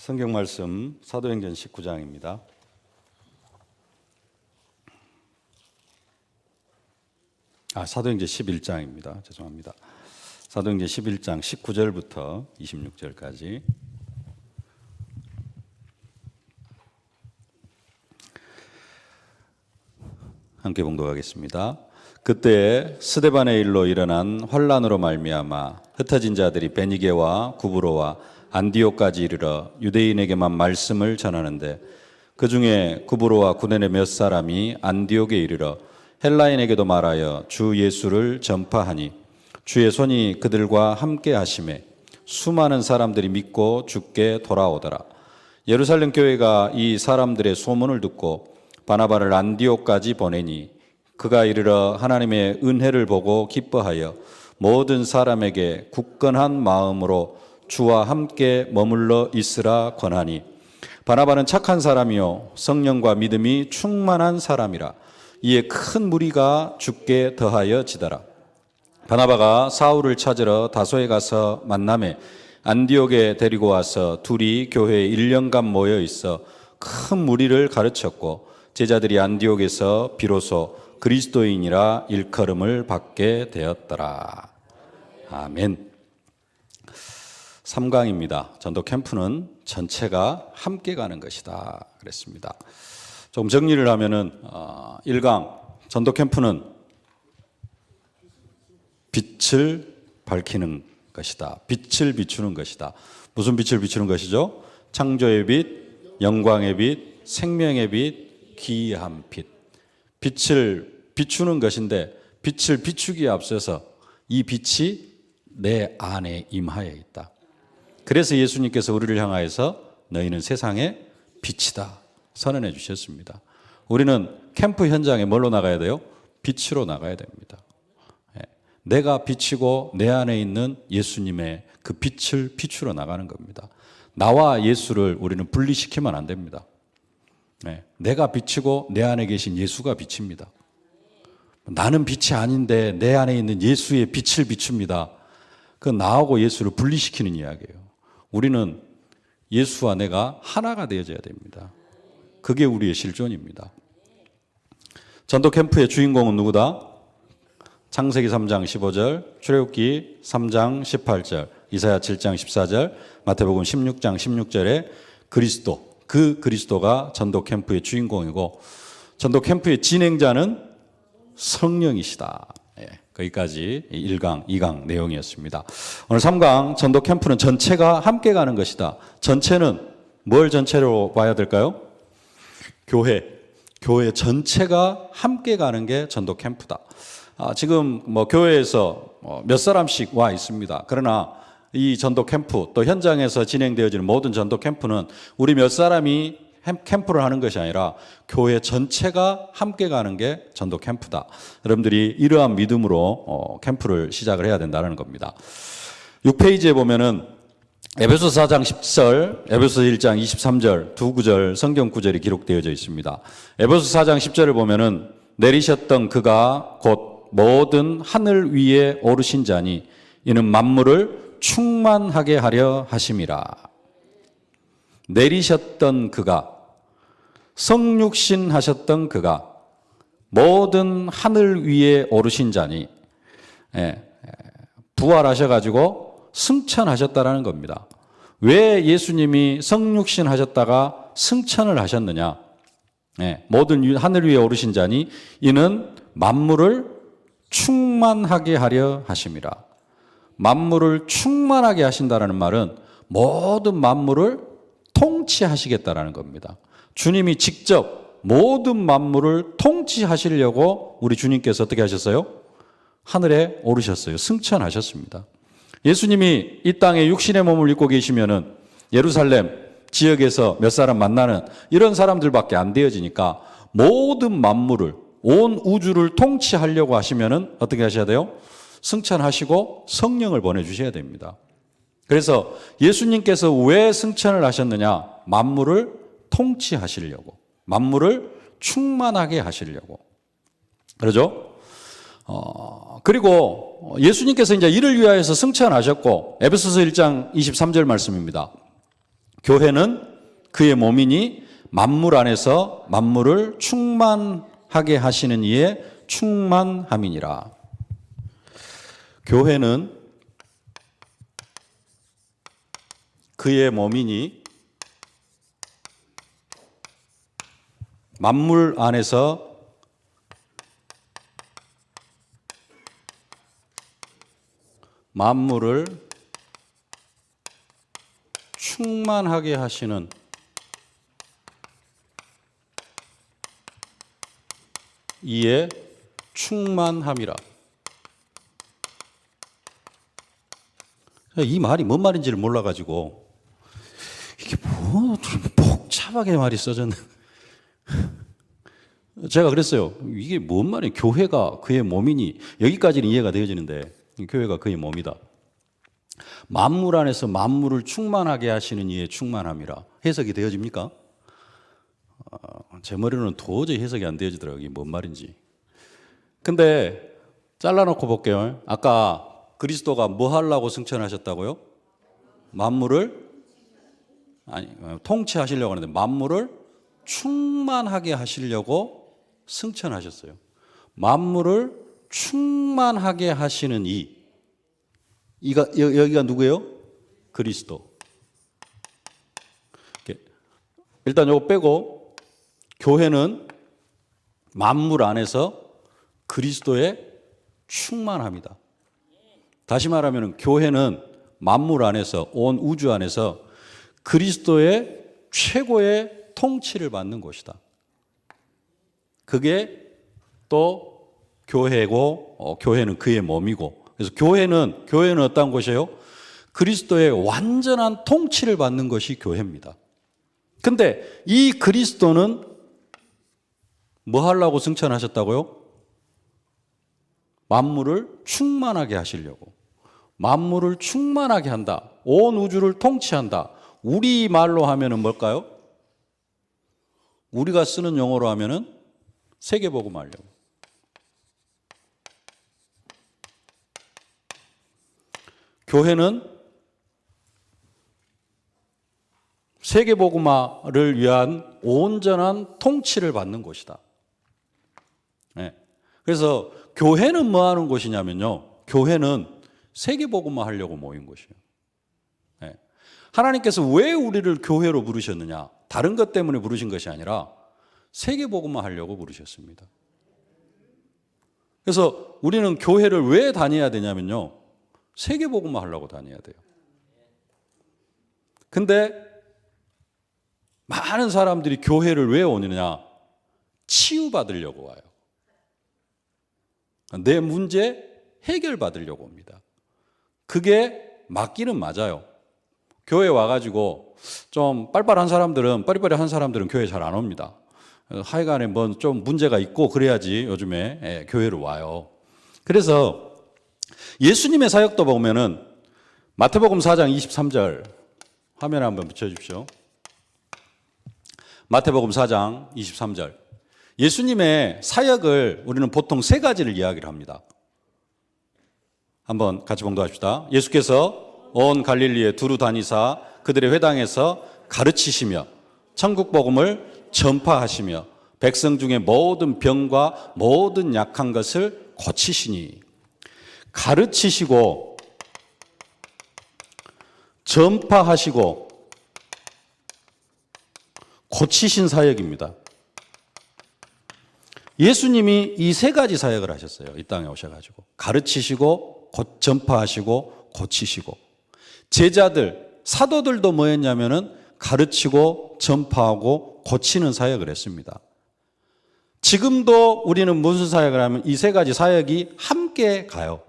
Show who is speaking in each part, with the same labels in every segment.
Speaker 1: 성경 말씀 사도행전 19장입니다. 사도행전 11장입니다. 죄송합니다. 사도행전 11장 19절부터 26절까지. 함께 봉독하겠습니다. 그때 스데반의 일로 일어난 환란으로 말미암아 흩어진 자들이 베니게와 구브로와 안디옥까지 이르러 유대인에게만 말씀을 전하는데 그 중에 구브로와 구데네 몇 사람이 안디옥에 이르러 헬라인에게도 말하여 주 예수를 전파하니 주의 손이 그들과 함께 하심에 수많은 사람들이 믿고 주께 돌아오더라. 예루살렘 교회가 이 사람들의 소문을 듣고 바나바를 안디옥까지 보내니 그가 이르러 하나님의 은혜를 보고 기뻐하여 모든 사람에게 굳건한 마음으로 주와 함께 머물러 있으라 권하니 바나바는 착한 사람이요 성령과 믿음이 충만한 사람이라. 이에 큰 무리가 주께 더하여 지더라. 바나바가 사울을 찾으러 다소에 가서 만나매 안디옥에 데리고 와서 둘이 교회에 1년간 모여 있어 큰 무리를 가르쳤고 제자들이 안디옥에서 비로소 그리스도인이라 일컬음을 받게 되었더라. 아멘. 3강입니다. 전도 캠프는 전체가 함께 가는 것이다 그랬습니다. 조금 정리를 하면은 1강 전도 캠프는 빛을 밝히는 것이다. 빛을 비추는 것이다. 무슨 빛을 비추는 것이죠? 창조의 빛, 영광의 빛, 생명의 빛, 기이한 빛. 빛을 비추는 것인데 빛을 비추기에 앞서서 이 빛이 내 안에 임하여 있다. 그래서 예수님께서 우리를 향하여서 너희는 세상의 빛이다 선언해 주셨습니다. 우리는 캠프 현장에 뭘로 나가야 돼요? 빛으로 나가야 됩니다. 내가 비치고 내 안에 있는 예수님의 그 빛을 비추러 나가는 겁니다. 나와 예수를 우리는 분리시키면 안 됩니다. 내가 비치고 내 안에 계신 예수가 비칩니다. 나는 빛이 아닌데 내 안에 있는 예수의 빛을 비춥니다. 그 나하고 예수를 분리시키는 이야기예요. 우리는 예수와 내가 하나가 되어져야 됩니다. 그게 우리의 실존입니다. 전도 캠프의 주인공은 누구다? 창세기 3장 15절, 출애굽기 3장 18절, 이사야 7장 14절, 마태복음 16장 16절에 그리스도, 그 그리스도가 전도 캠프의 주인공이고 전도 캠프의 진행자는 성령이시다. 거기까지 1강, 2강 내용이었습니다. 오늘 3강 전도 캠프는 전체가 함께 가는 것이다. 전체는 뭘 전체로 봐야 될까요? 교회 전체가 함께 가는 게 전도 캠프다. 지금 교회에서 몇 사람씩 와 있습니다. 그러나 이 전도 캠프 또 현장에서 진행되어지는 모든 전도 캠프는 우리 몇 사람이 캠프를 하는 것이 아니라 교회 전체가 함께 가는 게 전도 캠프다. 여러분들이 이러한 믿음으로 캠프를 시작을 해야 된다는 겁니다. 6페이지에 보면은 에베소서 4장 10절, 에베소서 1장 23절 두 구절 성경 구절이 기록되어져 있습니다. 에베소서 4장 10절을 보면은 내리셨던 그가 곧 모든 하늘 위에 오르신 자니 이는 만물을 충만하게 하려 하심이라. 내리셨던 그가, 성육신 하셨던 그가 모든 하늘 위에 오르신 자니 부활하셔가지고 승천하셨다라는 겁니다. 왜 예수님이 성육신 하셨다가 승천을 하셨느냐? 모든 하늘 위에 오르신 자니 이는 만물을 충만하게 하려 하심이라. 만물을 충만하게 하신다라는 말은 모든 만물을 통치하시겠다라는 겁니다. 주님이 직접 모든 만물을 통치하시려고 우리 주님께서 어떻게 하셨어요? 하늘에 오르셨어요. 승천하셨습니다. 예수님이 이 땅에 육신의 몸을 입고 계시면은 예루살렘 지역에서 몇 사람 만나는 이런 사람들밖에 안 되어지니까 모든 만물을 온 우주를 통치하려고 하시면은 어떻게 하셔야 돼요? 승천하시고 성령을 보내주셔야 됩니다. 그래서 예수님께서 왜 승천을 하셨느냐? 만물을 통치하시려고, 만물을 충만하게 하시려고. 그러죠? 그리고 예수님께서 이제 이를 위하여서 승천하셨고 에베소서 1장 23절 말씀입니다. 교회는 그의 몸이니 만물 안에서 만물을 충만하게 하시는 이의 충만함이니라. 교회는 그의 몸이니 만물 안에서 만물을 충만하게 하시는 이에 충만함이라. 이 말이 뭔 말인지를 몰라가지고 이게 뭐 복잡하게 말이 써졌네. 제가 그랬어요. 이게 뭔 말이에요? 교회가 그의 몸이니, 여기까지는 이해가 되어지는데 교회가 그의 몸이다. 만물 안에서 만물을 충만하게 하시는 이의 충만함이라. 해석이 되어집니까? 제 머리로는 도저히 해석이 안 되어지더라고요. 이게 뭔 말인지. 근데 잘라놓고 볼게요. 아까 그리스도가 뭐 하려고 승천하셨다고요? 만물을 통치하시려고 하는데 만물을 충만하게 하시려고 승천하셨어요. 만물을 충만하게 하시는 여기가 누구예요? 그리스도. 일단 이거 빼고 교회는 만물 안에서 그리스도의 충만합니다. 다시 말하면 교회는 만물 안에서, 온 우주 안에서 그리스도의 최고의 통치를 받는 곳이다. 그게 또 교회고, 교회는 그의 몸이고, 그래서 교회는 어떤 곳이에요? 그리스도의 완전한 통치를 받는 것이 교회입니다. 근데 이 그리스도는 뭐 하려고 승천하셨다고요? 만물을 충만하게 하시려고. 만물을 충만하게 한다. 온 우주를 통치한다. 우리 말로 하면은 뭘까요? 우리가 쓰는 용어로 하면은 세계복음 하려고. 교회는 세계복음화를 위한 온전한 통치를 받는 곳이다. 네. 그래서 교회는 뭐 하는 곳이냐면요. 교회는 세계복음화 하려고 모인 곳이에요. 네. 하나님께서 왜 우리를 교회로 부르셨느냐? 다른 것 때문에 부르신 것이 아니라 세계복음화 하려고 부르셨습니다. 그래서 우리는 교회를 왜 다녀야 되냐면요. 세계복음화 하려고 다녀야 돼요. 근데 많은 사람들이 교회를 왜 오느냐? 치유받으려고 와요. 내 문제 해결받으려고 옵니다. 그게 맞기는 맞아요. 교회 와가지고 좀 빠리빠리한 사람들은 교회 잘 안 옵니다. 하여간에 뭐 좀 문제가 있고 그래야지 요즘에 교회를 와요. 그래서 예수님의 사역도 보면은 마태복음 4장 23절 화면에 한번 붙여주십시오. 마태복음 4장 23절. 예수님의 사역을 우리는 보통 세 가지를 이야기를 합니다. 한번 같이 봉독합시다. 예수께서 온 갈릴리에 두루 다니사 그들의 회당에서 가르치시며 천국 복음을 전파하시며 백성 중에 모든 병과 모든 약한 것을 고치시니. 가르치시고 전파하시고 고치신 사역입니다. 예수님이 이 세 가지 사역을 하셨어요. 이 땅에 오셔가지고 가르치시고 전파하시고 고치시고. 제자들, 사도들도 뭐 했냐면은 가르치고 전파하고 고치는 사역을 했습니다. 지금도 우리는 무슨 사역을 하면 이 세 가지 사역이 함께 가요.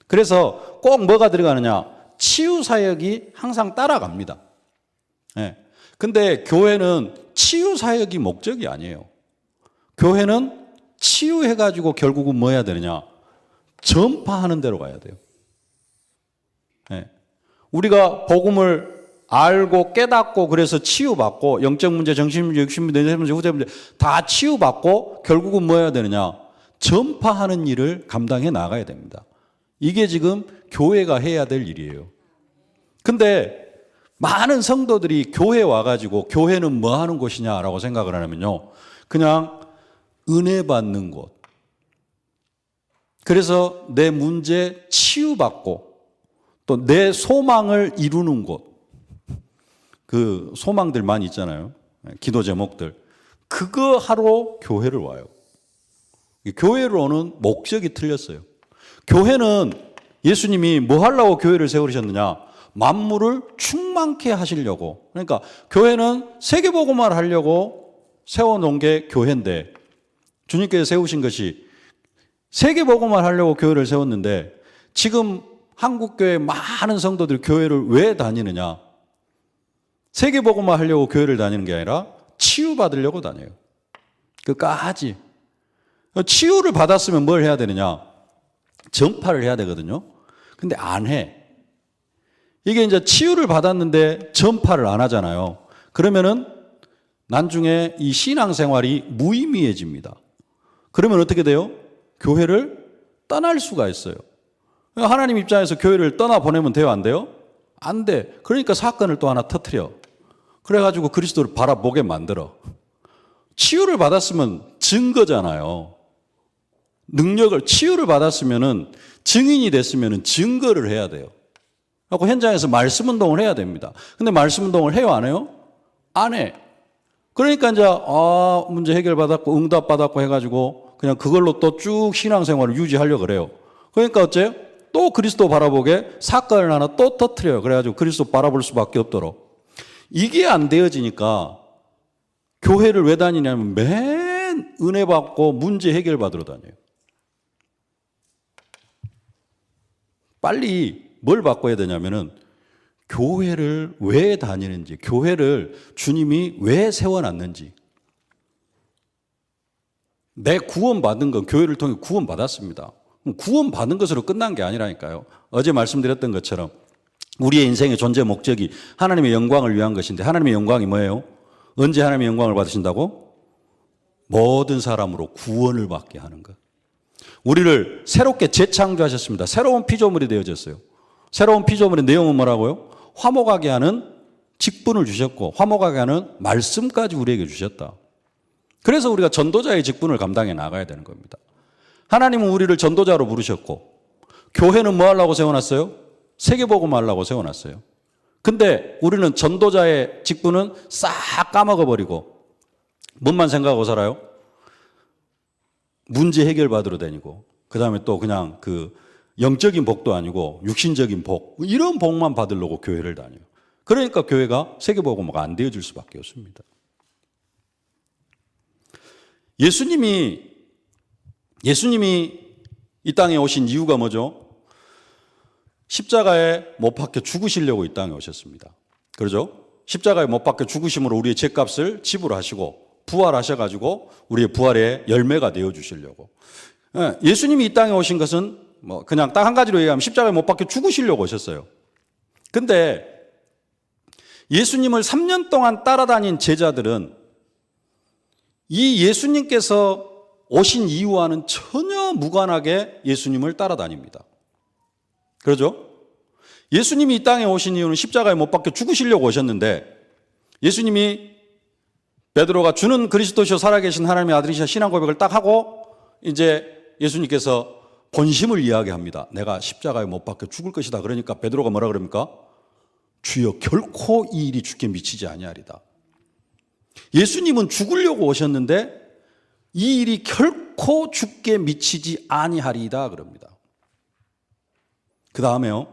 Speaker 1: 그래서 꼭 뭐가 들어가느냐? 치유 사역이 항상 따라갑니다. 네. 근데 교회는 치유 사역이 목적이 아니에요. 교회는 치유해가지고 결국은 뭐 해야 되느냐? 전파하는 데로 가야 돼요. 네. 우리가 복음을 알고 깨닫고 그래서 치유받고 영적 문제, 정신 문제, 육신 문제, 내세 문제, 후대 문제 다 치유받고 결국은 뭐 해야 되느냐? 전파하는 일을 감당해 나가야 됩니다. 이게 지금 교회가 해야 될 일이에요. 근데 많은 성도들이 교회에 와가지고 교회는 뭐 하는 곳이냐라고 생각을 하냐면요, 그냥 은혜 받는 곳. 그래서 내 문제 치유받고 또 내 소망을 이루는 곳. 그 소망들 많이 있잖아요. 기도 제목들. 그거 하러 교회를 와요. 교회를 오는 목적이 틀렸어요. 교회는 예수님이 뭐 하려고 교회를 세우셨느냐? 만물을 충만케 하시려고. 그러니까 교회는 세계복음화를 하려고 세워놓은 게 교회인데, 주님께서 세우신 것이 세계복음화를 하려고 교회를 세웠는데, 지금 한국교회 많은 성도들 교회를 왜 다니느냐? 세계복음화 하려고 교회를 다니는 게 아니라 치유받으려고 다녀요. 끝까지. 치유를 받았으면 뭘 해야 되느냐? 전파를 해야 되거든요. 근데 안 해. 이게 이제 치유를 받았는데 전파를 안 하잖아요. 그러면은 나중에 이 신앙생활이 무의미해집니다. 그러면 어떻게 돼요? 교회를 떠날 수가 있어요. 하나님 입장에서 교회를 떠나보내면 돼요? 안 돼요? 안 돼. 그러니까 사건을 또 하나 터뜨려. 그래가지고 그리스도를 바라보게 만들어. 치유를 받았으면 증거잖아요. 능력을, 치유를 받았으면은 증인이 됐으면은 증거를 해야 돼요. 그래서 현장에서 말씀 운동을 해야 됩니다. 근데 말씀 운동을 해요? 안 해요? 안 해. 그러니까 이제, 문제 해결받았고, 응답받았고 해가지고 그냥 그걸로 또 쭉 신앙생활을 유지하려고 그래요. 그러니까 어째요? 또 그리스도 바라보게 사건을 하나 또 터뜨려요. 그래가지고 그리스도 바라볼 수밖에 없도록. 이게 안 되어지니까 교회를 왜 다니냐면 맨 은혜 받고 문제 해결 받으러 다녀요. 빨리 뭘 바꿔야 되냐면은 교회를 왜 다니는지, 교회를 주님이 왜 세워놨는지. 내 구원받은 건 교회를 통해 구원받았습니다. 구원받은 것으로 끝난 게 아니라니까요. 어제 말씀드렸던 것처럼 우리의 인생의 존재 목적이 하나님의 영광을 위한 것인데, 하나님의 영광이 뭐예요? 언제 하나님의 영광을 받으신다고? 모든 사람으로 구원을 받게 하는 것. 우리를 새롭게 재창조하셨습니다. 새로운 피조물이 되어졌어요. 새로운 피조물의 내용은 뭐라고요? 화목하게 하는 직분을 주셨고, 화목하게 하는 말씀까지 우리에게 주셨다. 그래서 우리가 전도자의 직분을 감당해 나가야 되는 겁니다. 하나님은 우리를 전도자로 부르셨고, 교회는 뭐 하려고 세워놨어요? 세계복음 하려고 세워놨어요. 근데 우리는 전도자의 직분은 싹 까먹어버리고 뭔만 생각하고 살아요? 문제 해결 받으러 다니고, 그 다음에 또 그냥 그 영적인 복도 아니고 육신적인 복, 이런 복만 받으려고 교회를 다녀요. 그러니까 교회가 세계복음화가 안 되어질 수밖에 없습니다. 예수님이 이 땅에 오신 이유가 뭐죠? 십자가에 못 박혀 죽으시려고 이 땅에 오셨습니다. 그렇죠? 십자가에 못 박혀 죽으심으로 우리의 죄값을 지불하시고 부활하셔가지고 우리의 부활의 열매가 되어주시려고. 예수님이 이 땅에 오신 것은 뭐 그냥 딱 한 가지로 얘기하면 십자가에 못 박혀 죽으시려고 오셨어요. 근데 예수님을 3년 동안 따라다닌 제자들은 이 예수님께서 오신 이유와는 전혀 무관하게 예수님을 따라다닙니다. 그렇죠? 예수님이 이 땅에 오신 이유는 십자가에 못 박혀 죽으시려고 오셨는데, 예수님이 베드로가 주는 그리스도시요 살아계신 하나님의 아들이시라 신앙 고백을 딱 하고 이제 예수님께서 본심을 이야기합니다. 내가 십자가에 못 박혀 죽을 것이다. 그러니까 베드로가 뭐라 그럽니까? 주여 결코 이 일이 주께 미치지 아니하리다. 예수님은 죽으려고 오셨는데 이 일이 결코 주께 미치지 아니하리다 그럽니다. 그 다음에요,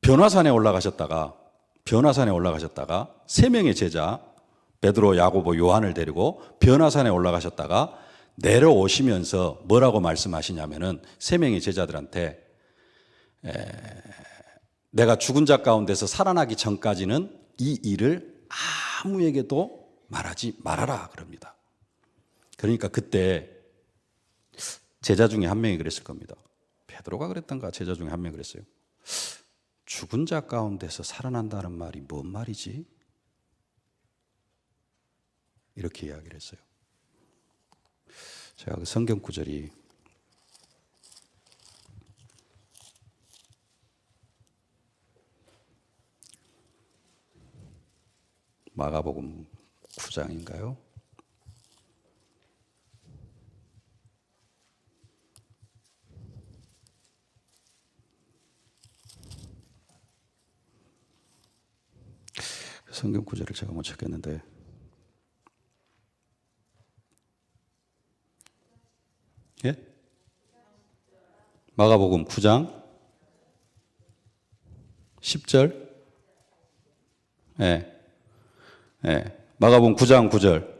Speaker 1: 변화산에 올라가셨다가 세 명의 제자 베드로, 야고보, 요한을 데리고 변화산에 올라가셨다가 내려오시면서 뭐라고 말씀하시냐면은 세 명의 제자들한테 내가 죽은 자 가운데서 살아나기 전까지는 이 일을 아무에게도 말하지 말아라 그럽니다. 그러니까 그때 제자 중에 한 명이 그랬을 겁니다. 베드로가 그랬던가 제자 중에 한 명이 그랬어요. 죽은 자 가운데서 살아난다는 말이 뭔 말이지? 이렇게 이야기를 했어요. 제가 그 성경 구절이 마가복음 9장인가요? 성경 구절을 제가 못 찾겠는데 예? 마가복음 9장 10절 예. 마가복음 9장 9절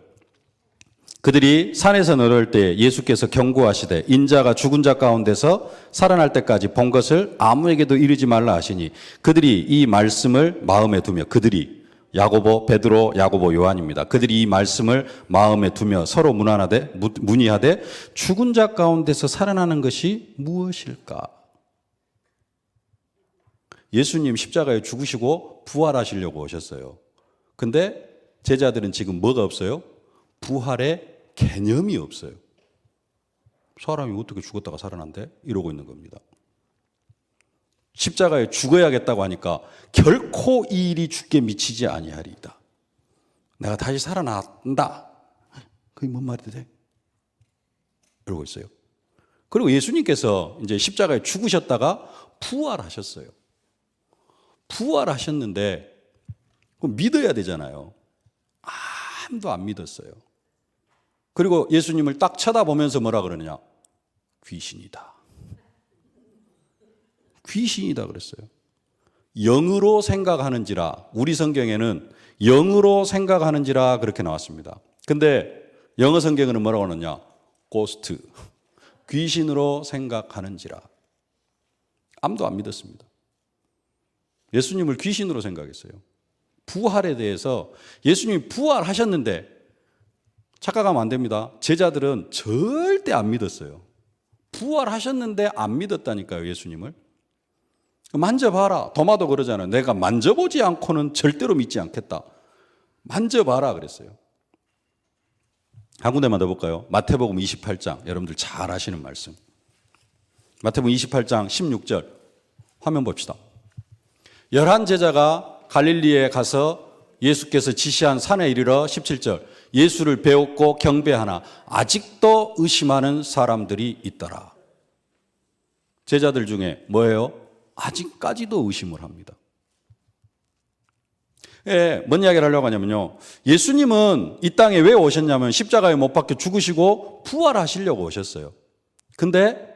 Speaker 1: 그들이 산에서 내려올 때 예수께서 경고하시되 인자가 죽은 자 가운데서 살아날 때까지 본 것을 아무에게도 이르지 말라 하시니 그들이 이 말씀을 마음에 두며 그들이 야고보, 베드로, 야고보, 요한입니다. 그들이 이 말씀을 마음에 두며 서로 문의하되 죽은 자 가운데서 살아나는 것이 무엇일까? 예수님 십자가에 죽으시고 부활하시려고 오셨어요. 근데 제자들은 지금 뭐가 없어요? 부활의 개념이 없어요. 사람이 어떻게 죽었다가 살아난대? 이러고 있는 겁니다. 십자가에 죽어야겠다고 하니까 결코 이 일이 죽게 미치지 아니하리이다. 내가 다시 살아난다. 그게 뭔 말이 돼? 이러고 있어요. 그리고 예수님께서 이제 십자가에 죽으셨다가 부활하셨어요. 부활하셨는데 그럼 믿어야 되잖아요. 아무도 안 믿었어요. 그리고 예수님을 딱 쳐다보면서 뭐라 그러느냐? 귀신이다. 귀신이다 그랬어요. 영으로 생각하는지라, 우리 성경에는 영으로 생각하는지라 그렇게 나왔습니다. 근데 영어 성경에는 뭐라고 하느냐? 고스트, 귀신으로 생각하는지라. 아무도 안 믿었습니다. 예수님을 귀신으로 생각했어요. 부활에 대해서 예수님이 부활하셨는데 착각하면 안 됩니다. 제자들은 절대 안 믿었어요. 부활하셨는데 안 믿었다니까요, 예수님을. 만져봐라. 도마도 그러잖아요. 내가 만져보지 않고는 절대로 믿지 않겠다. 만져봐라 그랬어요. 한 군데만 더 볼까요? 마태복음 28장. 여러분들 잘 아시는 말씀. 마태복음 28장 16절. 화면 봅시다. 11제자가 갈릴리에 가서 예수께서 지시한 산에 이르러 17절. 예수를 배웠고 경배하나 아직도 의심하는 사람들이 있더라. 제자들 중에 뭐예요? 아직까지도 의심을 합니다. 뭔 이야기를 하려고 하냐면요. 예수님은 이 땅에 왜 오셨냐면 십자가에 못 박혀 죽으시고 부활하시려고 오셨어요. 근데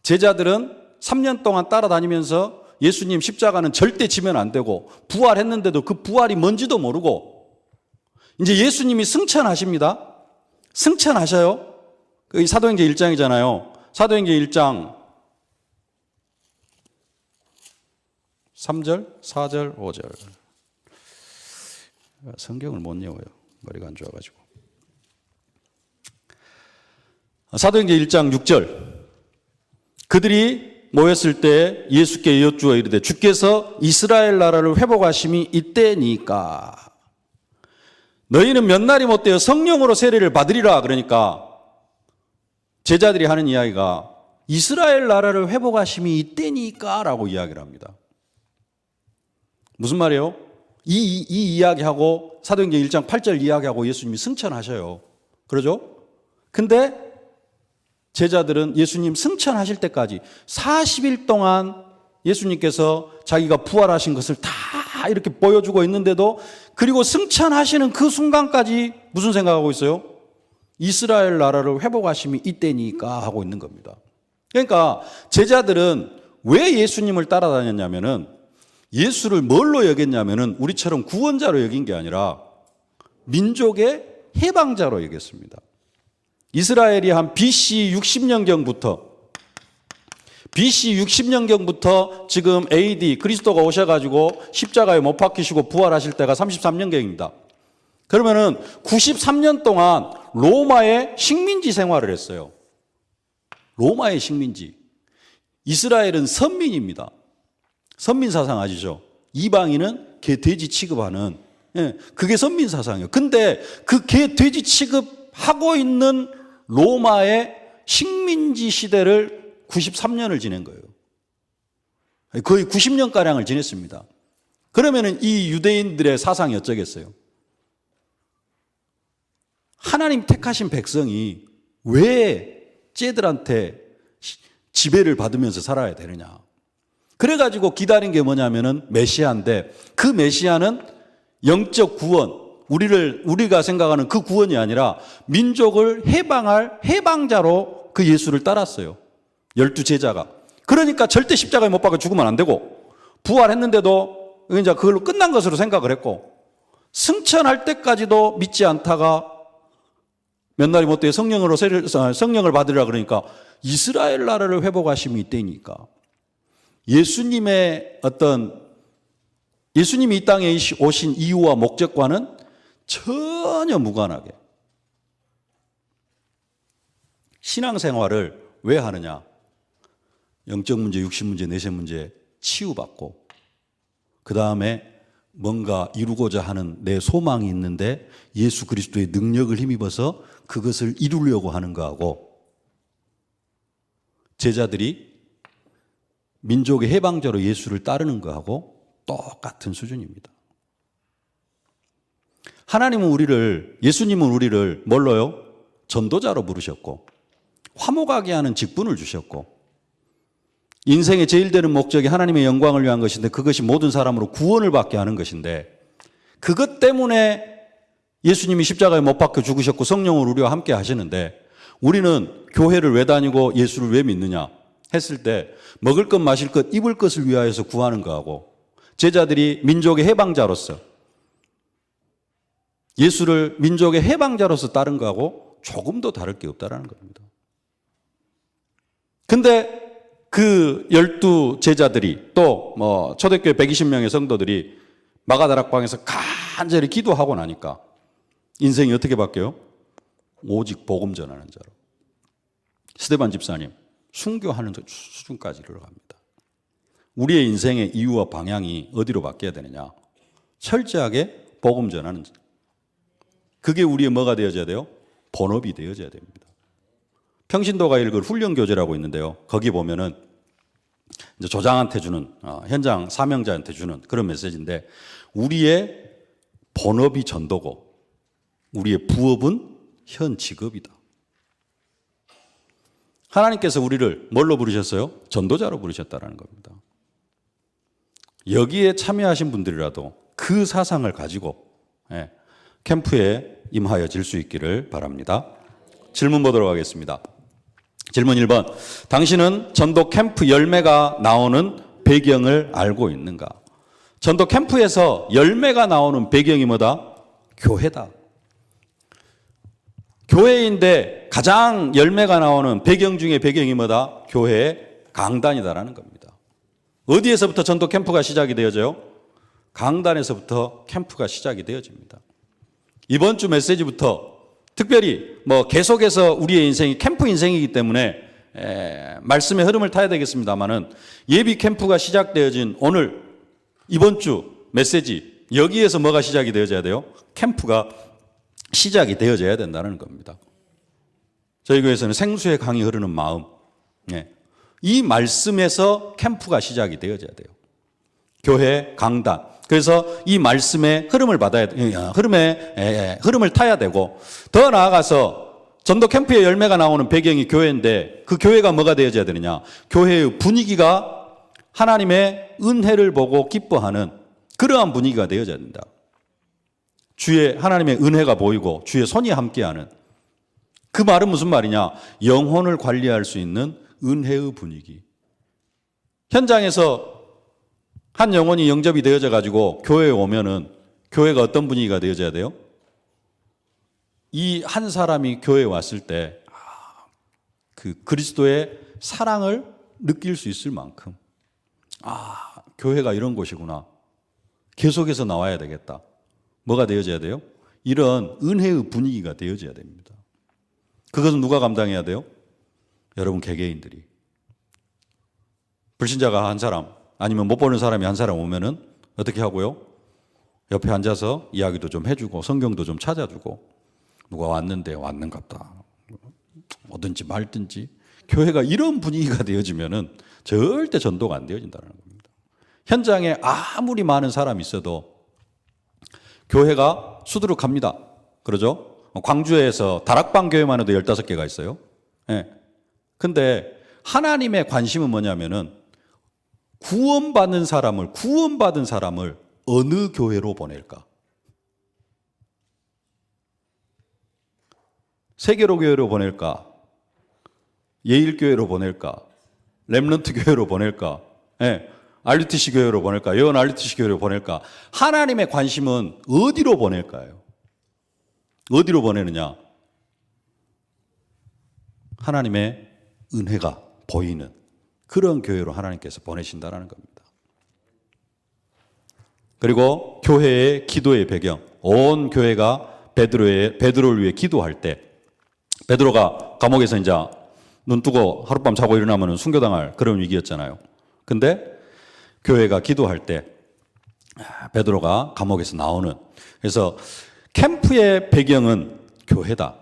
Speaker 1: 제자들은 3년 동안 따라다니면서 예수님 십자가는 절대 지면 안 되고 부활했는데도 그 부활이 뭔지도 모르고 이제 예수님이 승천하십니다. 승천하셔요. 그 사도행전 1장이잖아요. 사도행전 1장 3절, 4절, 5절. 성경을 못 외워요. 머리가 안 좋아가지고. 사도행전 1장 6절. 그들이 모였을 때 예수께 여쭈어 이르되 주께서 이스라엘 나라를 회복하심이 이때니까 너희는 몇 날이 못되어 성령으로 세례를 받으리라. 그러니까 제자들이 하는 이야기가 이스라엘 나라를 회복하심이 이때니까 라고 이야기를 합니다. 무슨 말이에요? 이 이야기하고 사도행전 1장 8절 이야기하고 예수님이 승천하셔요. 그러죠? 근데 제자들은 예수님 승천하실 때까지 40일 동안 예수님께서 자기가 부활하신 것을 다 이렇게 보여주고 있는데도 그리고 승천하시는 그 순간까지 무슨 생각하고 있어요? 이스라엘 나라를 회복하심이 이때니까 하고 있는 겁니다. 그러니까 제자들은 왜 예수님을 따라다녔냐면은 예수를 뭘로 여겼냐면은 우리처럼 구원자로 여긴 게 아니라 민족의 해방자로 여겼습니다. 이스라엘이 한 BC 60년경부터 지금 AD 그리스도가 오셔가지고 십자가에 못 박히시고 부활하실 때가 33년경입니다. 그러면은 93년 동안 로마의 식민지 생활을 했어요. 로마의 식민지. 이스라엘은 선민입니다. 선민 사상 아시죠? 이방인은 개, 돼지 취급하는, 그게 선민 사상이에요. 근데 그 개, 돼지 취급하고 있는 로마의 식민지 시대를 93년을 지낸 거예요. 거의 90년가량을 지냈습니다. 그러면은 이 유대인들의 사상이 어쩌겠어요? 하나님 택하신 백성이 왜 쟤들한테 지배를 받으면서 살아야 되느냐. 그래가지고 기다린 게 뭐냐면은 메시아인데, 그 메시아는 영적 구원, 우리가 생각하는 그 구원이 아니라 민족을 해방할 해방자로 그 예수를 따랐어요. 12제자가. 그러니까 절대 십자가에 못 박아 죽으면 안 되고, 부활했는데도 이제 그걸로 끝난 것으로 생각을 했고, 승천할 때까지도 믿지 않다가 몇 날이 못 돼 성령을 받으라 그러니까 이스라엘 나라를 회복하심이 이때니까 예수님이 이 땅에 오신 이유와 목적과는 전혀 무관하게 신앙생활을 왜 하느냐? 영적 문제, 육신 문제, 내세 문제 치유받고, 그 다음에 뭔가 이루고자 하는 내 소망이 있는데 예수 그리스도의 능력을 힘입어서 그것을 이루려고 하는 거하고, 제자들이 민족의 해방자로 예수를 따르는 거하고 똑같은 수준입니다. 예수님은 우리를 뭘로요? 전도자로 부르셨고, 화목하게 하는 직분을 주셨고, 인생의 제일 되는 목적이 하나님의 영광을 위한 것인데, 그것이 모든 사람으로 구원을 받게 하는 것인데, 그것 때문에 예수님이 십자가에 못 박혀 죽으셨고 성령을 우리와 함께 하시는데, 우리는 교회를 왜 다니고 예수를 왜 믿느냐 했을 때 먹을 것, 마실 것, 입을 것을 위하여서 구하는 거하고, 제자들이 민족의 해방자로서 예수를 민족의 해방자로서 따른 거하고 조금도 다를 게 없다라는 겁니다. 근데 그 12제자들이 또 초대교회 120명의 성도들이 마가다락방에서 간절히 기도하고 나니까 인생이 어떻게 바뀌어요? 오직 복음 전하는 자로. 스데반 집사님 순교하는 수준까지 들어갑니다. 우리의 인생의 이유와 방향이 어디로 바뀌어야 되느냐? 철저하게 복음 전하는 자. 그게 우리의 뭐가 되어져야 돼요? 본업이 되어져야 됩니다. 평신도가 읽을 훈련교재라고 있는데요. 거기 보면은 이제 조장한테 주는, 현장 사명자한테 주는 그런 메시지인데, 우리의 본업이 전도고 우리의 부업은 현 직업이다. 하나님께서 우리를 뭘로 부르셨어요? 전도자로 부르셨다라는 겁니다. 여기에 참여하신 분들이라도 그 사상을 가지고 캠프에 임하여질 수 있기를 바랍니다. 질문 보도록 하겠습니다. 질문 1번. 당신은 전도 캠프 열매가 나오는 배경을 알고 있는가? 전도 캠프에서 열매가 나오는 배경이 뭐다? 교회다. 교회인데 가장 열매가 나오는 배경 중에 배경이 뭐다? 교회의 강단이다라는 겁니다. 어디에서부터 전도 캠프가 시작이 되어져요? 강단에서부터 캠프가 시작이 되어집니다. 이번 주 메시지부터 특별히 계속해서 우리의 인생이 캠프 인생이기 때문에 말씀의 흐름을 타야 되겠습니다만은, 예비 캠프가 시작되어진 오늘 이번 주 메시지, 여기에서 뭐가 시작이 되어져야 돼요? 캠프가 시작이 되어져야 된다는 겁니다. 저희 교회에서는 생수의 강이 흐르는 마음, 이 말씀에서 캠프가 시작이 되어져야 돼요. 교회 강단. 그래서 이 말씀의 흐름을 흐름을 타야 되고, 더 나아가서 전도 캠프의 열매가 나오는 배경이 교회인데, 그 교회가 뭐가 되어져야 되느냐? 교회의 분위기가 하나님의 은혜를 보고 기뻐하는 그러한 분위기가 되어져야 된다. 주의 하나님의 은혜가 보이고 주의 손이 함께하는, 그 말은 무슨 말이냐? 영혼을 관리할 수 있는 은혜의 분위기. 현장에서 한 영혼이 영접이 되어져 가지고 교회에 오면은 교회가 어떤 분위기가 되어져야 돼요? 이 한 사람이 교회에 왔을 때 그 그리스도의 사랑을 느낄 수 있을 만큼, 교회가 이런 곳이구나, 계속해서 나와야 되겠다. 뭐가 되어져야 돼요? 이런 은혜의 분위기가 되어져야 됩니다. 그것은 누가 감당해야 돼요? 여러분 개개인들이. 불신자가 한 사람, 아니면 못 보는 사람이 한 사람 오면은 어떻게 하고요? 옆에 앉아서 이야기도 좀 해주고 성경도 좀 찾아주고, 누가 왔는데 왔는갑다, 오든지 말든지. 교회가 이런 분위기가 되어지면은 절대 전도가 안 되어진다는 겁니다. 현장에 아무리 많은 사람이 있어도 교회가 수두룩합니다. 그러죠? 광주에서 다락방 교회만 해도 15개가 있어요. 예. 근데 하나님의 관심은 뭐냐면은 구원받은 사람을 어느 교회로 보낼까? 세계로 교회로 보낼까? 예일교회로 보낼까? 렘넌트 교회로 보낼까? 예. RUTC 교회로 보낼까? 예원 RUTC 교회로 보낼까? 하나님의 관심은 어디로 보낼까요? 어디로 보내느냐? 하나님의 은혜가 보이는 그런 교회로 하나님께서 보내신다는 겁니다. 그리고 교회의 기도의 배경, 온 교회가 베드로를 위해 기도할 때, 베드로가 감옥에서 이제 눈 뜨고 하룻밤 자고 일어나면 순교당할 그런 위기였잖아요. 근데 교회가 기도할 때 베드로가 감옥에서 나오는, 그래서 캠프의 배경은 교회다.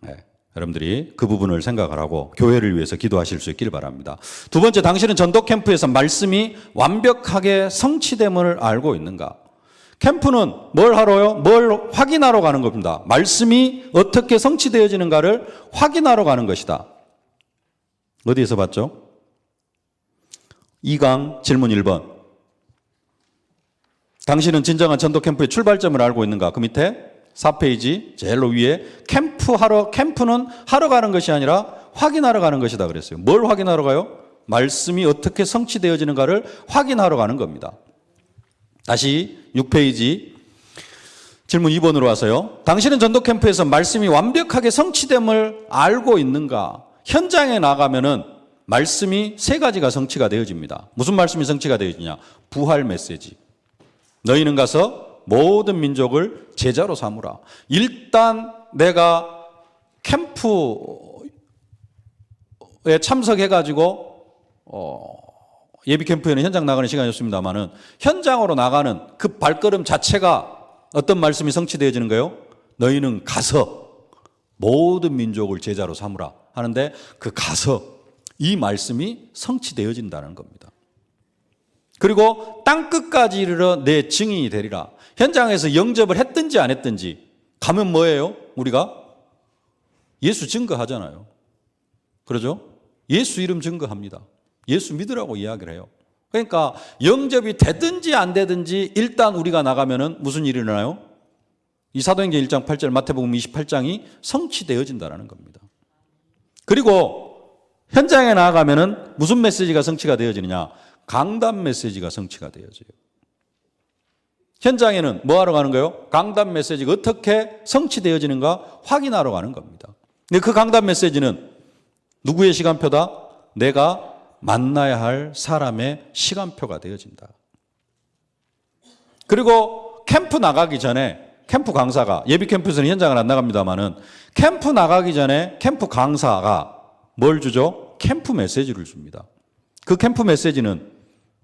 Speaker 1: 네, 여러분들이 그 부분을 생각을 하고 교회를 위해서 기도하실 수 있길 바랍니다. 두 번째, 당신은 전도 캠프에서 말씀이 완벽하게 성취됨을 알고 있는가? 캠프는 뭘 하러요? 뭘 확인하러 가는 겁니다. 말씀이 어떻게 성취되어지는가를 확인하러 가는 것이다. 어디에서 봤죠? 2강 질문 1번. 당신은 진정한 전도 캠프의 출발점을 알고 있는가? 그 밑에 4페이지 제일 위에 캠프는 하러 가는 것이 아니라 확인하러 가는 것이다 그랬어요. 뭘 확인하러 가요? 말씀이 어떻게 성취되어지는가를 확인하러 가는 겁니다. 다시 6페이지 질문 2번으로 와서요. 당신은 전도 캠프에서 말씀이 완벽하게 성취됨을 알고 있는가? 현장에 나가면은 말씀이 세 가지가 성취가 되어집니다. 무슨 말씀이 성취가 되어지냐? 부활 메시지. 너희는 가서 모든 민족을 제자로 삼으라. 일단 내가 캠프에 참석해가지고 예비 캠프에는 현장 나가는 시간이었습니다만은 현장으로 나가는 그 발걸음 자체가 어떤 말씀이 성취되어지는 거예요? 너희는 가서 모든 민족을 제자로 삼으라 하는데, 그 가서 이 말씀이 성취되어진다는 겁니다. 그리고 땅끝까지 이르러 내 증인이 되리라. 현장에서 영접을 했든지 안 했든지 가면 뭐예요? 우리가 예수 증거하잖아요. 그러죠? 예수 이름 증거합니다. 예수 믿으라고 이야기를 해요. 그러니까 영접이 되든지 안 되든지 일단 우리가 나가면은 무슨 일이 일어나요? 이 사도행전 1장 8절, 마태복음 28장이 성취되어진다는 겁니다. 그리고 현장에 나아가면은 무슨 메시지가 성취가 되어지느냐? 강단 메시지가 성취가 되어져요. 현장에는 뭐 하러 가는 거예요? 강단 메시지가 어떻게 성취되어지는가 확인하러 가는 겁니다. 근데 그 강단 메시지는 누구의 시간표다? 내가 만나야 할 사람의 시간표가 되어진다. 그리고 캠프 나가기 전에 캠프 강사가, 예비 캠프에서는 현장을 안 나갑니다만은 캠프 나가기 전에 캠프 강사가 뭘 주죠? 캠프 메시지를 줍니다. 그 캠프 메시지는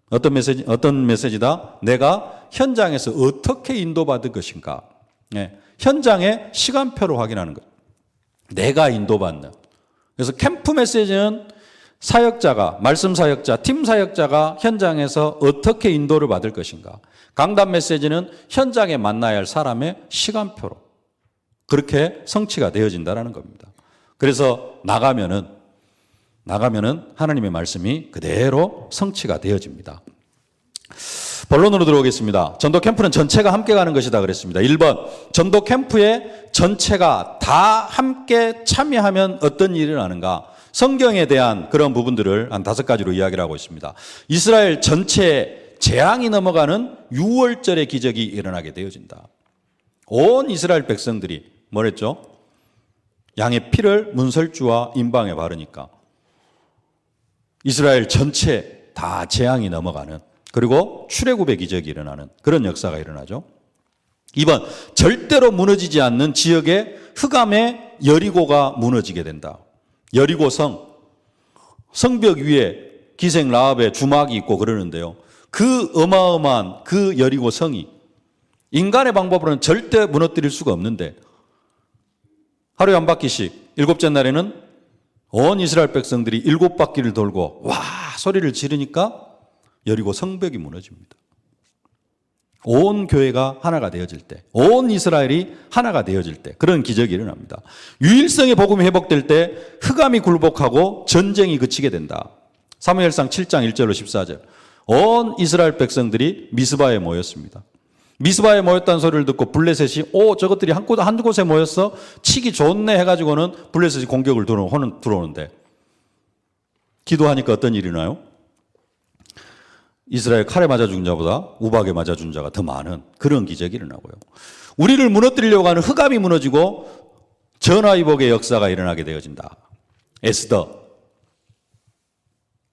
Speaker 1: 어떤 메시지다? 내가 현장에서 어떻게 인도받을 것인가? 네. 현장의 시간표를 확인하는 것. 내가 인도받는. 그래서 캠프 메시지는 사역자가, 말씀 사역자, 팀 사역자가 현장에서 어떻게 인도를 받을 것인가. 강단 메시지는 현장에 만나야 할 사람의 시간표로 그렇게 성취가 되어진다는 겁니다. 그래서 나가면은 하나님의 말씀이 그대로 성취가 되어집니다. 본론으로 들어오겠습니다. 전도 캠프는 전체가 함께 가는 것이다 그랬습니다. 1번, 전도 캠프에 전체가 다 함께 참여하면 어떤 일이 일어나는가? 성경에 대한 그런 부분들을 한 5가지로 이야기를 하고 있습니다. 이스라엘 전체에 재앙이 넘어가는 6월절의 기적이 일어나게 되어진다. 온 이스라엘 백성들이 뭐랬죠? 양의 피를 문설주와 임방에 바르니까 이스라엘 전체 다 재앙이 넘어가는, 그리고 출애굽의 기적이 일어나는 그런 역사가 일어나죠. 2번, 절대로 무너지지 않는 지역의 흑암의 여리고가 무너지게 된다. 여리고 성벽 위에 기생 라합의 주막이 있고 그러는데요. 그 어마어마한 그 여리고 성이 인간의 방법으로는 절대 무너뜨릴 수가 없는데 하루에 한 바퀴씩, 7째 날에는 온 이스라엘 백성들이 7바퀴를 돌고 와 소리를 지르니까 여리고 성벽이 무너집니다. 온 교회가 하나가 되어질 때, 온 이스라엘이 하나가 되어질 때 그런 기적이 일어납니다. 유일성의 복음이 회복될 때 흑암이 굴복하고 전쟁이 그치게 된다. 사무엘상 7장 1절로 14절. 온 이스라엘 백성들이 미스바에 모였습니다. 미스바에 모였다는 소리를 듣고 블레셋이 저것들이 한 곳에 모였어? 치기 좋네 해가지고는 블레셋이 공격을 들어오는데 기도하니까 어떤 일이 나요? 이스라엘 칼에 맞아 죽은 자보다 우박에 맞아 죽은 자가 더 많은 그런 기적이 일어나고요. 우리를 무너뜨리려고 하는 흑암이 무너지고 전화위복의 역사가 일어나게 되어진다. 에스더,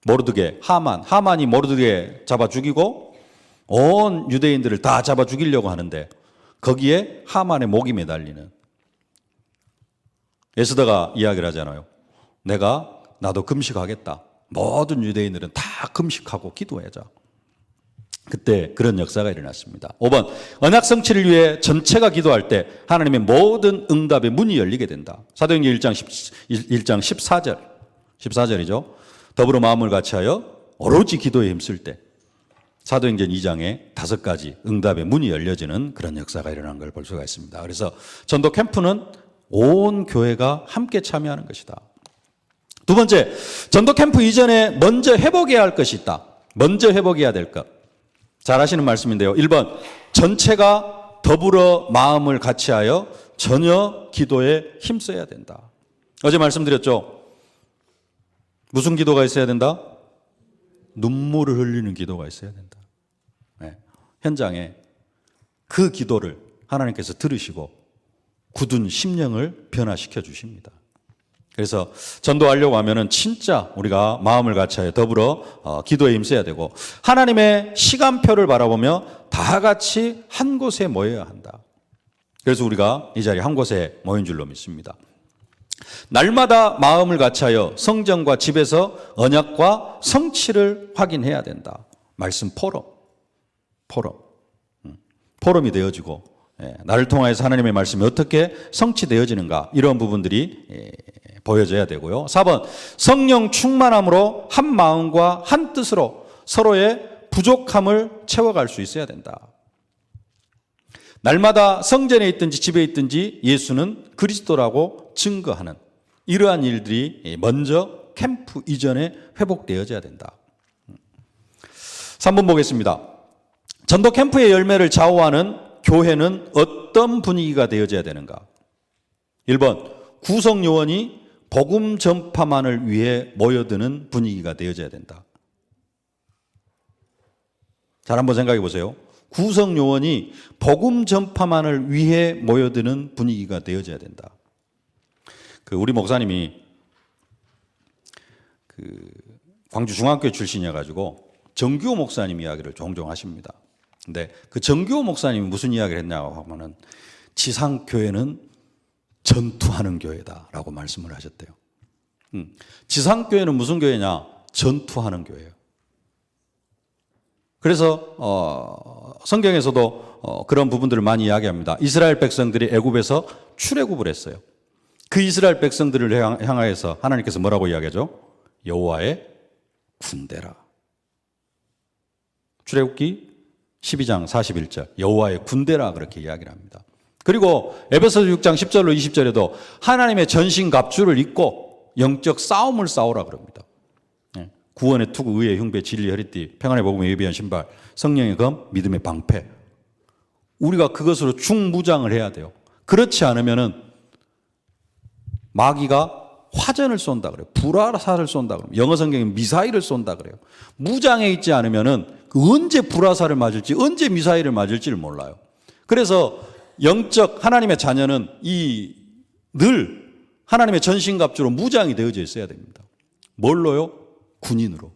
Speaker 1: 모르드게, 하만이 모르드게 잡아 죽이고 온 유대인들을 다 잡아 죽이려고 하는데 거기에 하만의 목이 매달리는 에스더가 이야기를 하잖아요. 나도 금식하겠다. 모든 유대인들은 다 금식하고 기도하자. 그때 그런 역사가 일어났습니다. 5번, 언약 성취를 위해 전체가 기도할 때 하나님의 모든 응답의 문이 열리게 된다. 사도행전 1장 14절이죠. 더불어 마음을 같이하여 오로지 기도에 힘쓸 때 사도행전 2장에 5가지 응답의 문이 열려지는 그런 역사가 일어난 걸 볼 수가 있습니다. 그래서 전도 캠프는 온 교회가 함께 참여하는 것이다. 두 번째, 전도 캠프 이전에 먼저 회복해야 할 것이 있다. 먼저 회복해야 될 것. 잘 아시는 말씀인데요. 1번, 전체가 더불어 마음을 같이하여 전혀 기도에 힘써야 된다. 어제 말씀드렸죠. 무슨 기도가 있어야 된다? 눈물을 흘리는 기도가 있어야 된다. 네. 현장에 그 기도를 하나님께서 들으시고 굳은 심령을 변화시켜 주십니다. 그래서 전도하려고 하면은 진짜 우리가 마음을 같이하여 더불어 기도에 힘써야 되고 하나님의 시간표를 바라보며 다 같이 한 곳에 모여야 한다. 그래서 우리가 이 자리에 한 곳에 모인 줄로 믿습니다. 날마다 마음을 같이하여 성전과 집에서 언약과 성취를 확인해야 된다. 말씀 포럼이 되어지고 나를 통하여서 하나님의 말씀이 어떻게 성취되어지는가 이런 부분들이 보여져야 되고요. 4번, 성령 충만함으로 한 마음과 한 뜻으로 서로의 부족함을 채워갈 수 있어야 된다. 날마다 성전에 있든지 집에 있든지 예수는 그리스도라고 증거하는 이러한 일들이 먼저 캠프 이전에 회복되어져야 된다. 3번 보겠습니다. 전도 캠프의 열매를 좌우하는 교회는 어떤 분위기가 되어져야 되는가? 1번, 구성 요원이 복음 전파만을 위해 모여드는 분위기가 되어져야 된다. 잘 한번 생각해 보세요. 구성 요원이 복음 전파만을 위해 모여드는 분위기가 되어져야 된다. 우리 목사님이 광주 중앙교회 출신이어가지고 정규호 목사님 이야기를 종종 하십니다. 근데 그 정규호 목사님이 무슨 이야기를 했냐고 하면은 지상교회는 전투하는 교회다라고 말씀을 하셨대요. 지상교회는 무슨 교회냐? 전투하는 교회예요. 그래서 성경에서도 그런 부분들을 많이 이야기합니다. 이스라엘 백성들이 애굽에서 출애굽을 했어요. 그 이스라엘 백성들을 향하여서 하나님께서 뭐라고 이야기하죠? 여호와의 군대라. 출애굽기 12장 41절 여호와의 군대라 그렇게 이야기를 합니다. 그리고 에베소서 6장 10절로 20절에도 하나님의 전신갑주를 입고 영적 싸움을 싸우라 그럽니다. 구원의 투구, 의의 흉배, 진리의 허리띠, 평안의 복음에 예비한 신발, 성령의 검, 믿음의 방패. 우리가 그것으로 중무장을 해야 돼요. 그렇지 않으면은 마귀가 화전을 쏜다 그래요. 불화살을 쏜다 그래요. 영어 성경에 미사일을 쏜다 그래요. 무장해 있지 않으면은 언제 불화살을 맞을지, 언제 미사일을 맞을지를 몰라요. 그래서 영적 하나님의 자녀는 늘 하나님의 전신갑주로 무장이 되어져 있어야 됩니다. 뭘로요? 군인으로.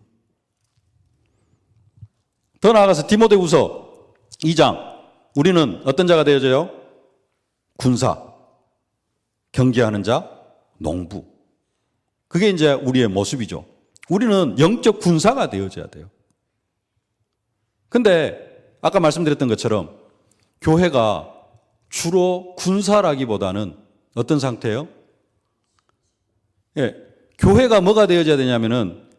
Speaker 1: 더 나아가서 디모데후서 2장 우리는 어떤 자가 되어져요? 군사, 경계하는 자, 농부. 그게 이제 우리의 모습이죠. 우리는 영적 군사가 되어져야 돼요. 근데 아까 말씀드렸던 것처럼 교회가 주로 군사라기보다는 어떤 상태예요? 교회가 뭐가 되어져야 되냐면은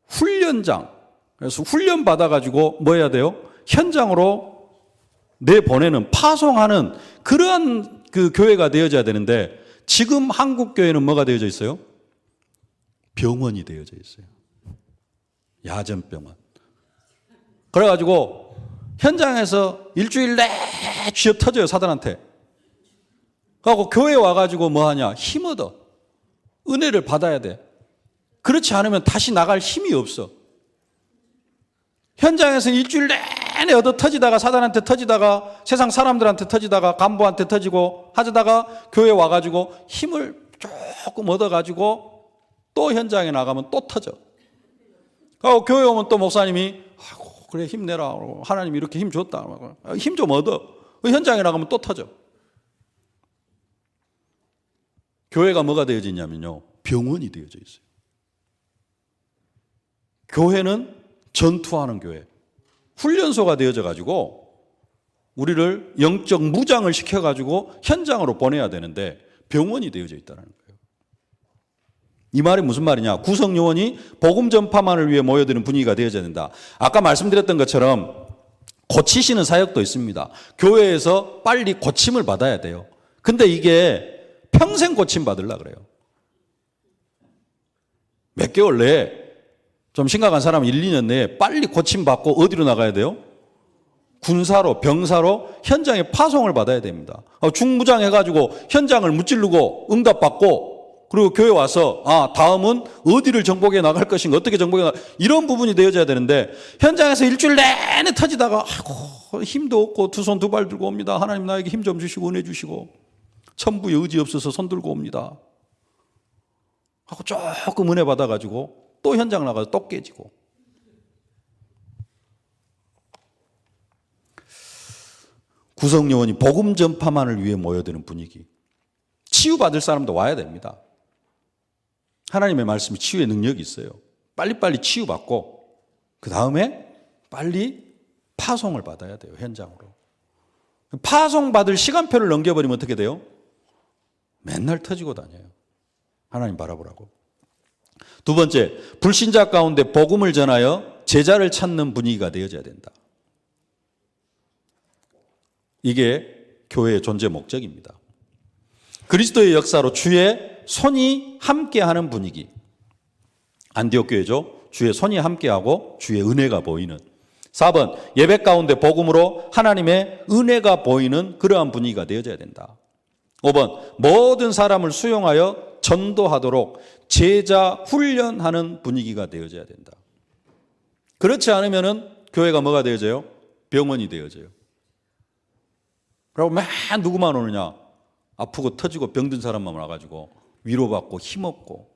Speaker 1: 훈련장. 그래서 훈련 받아가지고 뭐 해야 돼요? 현장으로 내보내는, 파송하는 그러한 그 교회가 되어져야 되는데, 지금 한국 교회는 뭐가 되어져 있어요? 병원이 되어져 있어요. 야전병원. 그래가지고 현장에서 일주일 내 쥐어 터져요, 사단한테. 그래갖고 교회에 와가지고 뭐 하냐? 힘 얻어. 은혜를 받아야 돼. 그렇지 않으면 다시 나갈 힘이 없어. 현장에서 일주일 내내 얻어 터지다가, 사단한테 터지다가, 세상 사람들한테 터지다가, 간부한테 터지고 하다가 교회에 와가지고 힘을 조금 얻어가지고 또 현장에 나가면 또 터져. 그리고 교회 오면 또 목사님이 아이고, 그래 힘내라. 하나님이 이렇게 힘 줬다. 힘 좀 얻어. 현장에 나가면 또 터져. 교회가 뭐가 되어져 있냐면요, 병원이 되어져 있어요. 교회는 전투하는 교회, 훈련소가 되어져 가지고 우리를 영적 무장을 시켜가지고 현장으로 보내야 되는데 병원이 되어져 있다는 거예요. 이 말이 무슨 말이냐? 구성요원이 복음 전파만을 위해 모여드는 분위기가 되어져야 된다. 아까 말씀드렸던 것처럼 고치시는 사역도 있습니다. 교회에서 빨리 고침을 받아야 돼요. 근데 이게 평생 고침 받으려고 그래요. 몇 개월 내에, 좀 심각한 사람은 1, 2년 내에 빨리 고침 받고 어디로 나가야 돼요? 군사로, 병사로 현장에 파송을 받아야 됩니다. 중무장해가지고 현장을 무찌르고 응답받고, 그리고 교회 와서 다음은 어디를 정복해 나갈 것인가, 어떻게 정복해 나갈, 이런 부분이 되어져야 되는데, 현장에서 일주일 내내 터지다가 아이고 힘도 없고 두 손 두 발 들고 옵니다. 하나님 나에게 힘 좀 주시고 은혜 주시고, 천부 의지 없어서 손 들고 옵니다 하고 조금 은혜 받아가지고 또 현장 나가서 또 깨지고. 구성요원이 복음 전파만을 위해 모여드는 분위기. 치유받을 사람도 와야 됩니다. 하나님의 말씀이 치유의 능력이 있어요. 빨리빨리 치유받고 그 다음에 빨리 파송을 받아야 돼요, 현장으로. 파송받을 시간표를 넘겨버리면 어떻게 돼요? 맨날 터지고 다녀요. 하나님 바라보라고. 두 번째, 불신자 가운데 복음을 전하여 제자를 찾는 분위기가 되어져야 된다. 이게 교회의 존재 목적입니다. 그리스도의 역사로 주의 손이 함께하는 분위기. 안디옥 교회죠. 주의 손이 함께하고 주의 은혜가 보이는. 4번, 예배 가운데 복음으로 하나님의 은혜가 보이는 그러한 분위기가 되어져야 된다. 5번, 모든 사람을 수용하여 전도하도록 제자 훈련하는 분위기가 되어져야 된다. 그렇지 않으면 교회가 뭐가 되어져요? 병원이 되어져요. 그리고 맨 누구만 오느냐? 아프고 터지고 병든 사람만 와가지고 위로받고 힘없고,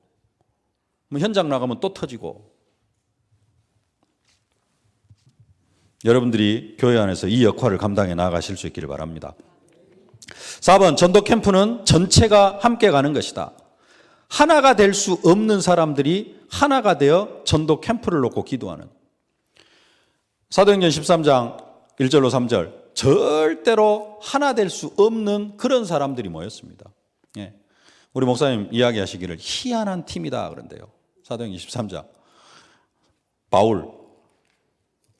Speaker 1: 현장 나가면 또 터지고. 여러분들이 교회 안에서 이 역할을 감당해 나가실 수 있기를 바랍니다. 4번, 전도 캠프는 전체가 함께 가는 것이다. 하나가 될 수 없는 사람들이 하나가 되어 전도 캠프를 놓고 기도하는. 사도행전 13장 1절로 3절, 절대로 하나 될 수 없는 그런 사람들이 모였습니다. 예. 우리 목사님 이야기하시기를 희한한 팀이다 그런데요. 사도행전 13장, 바울,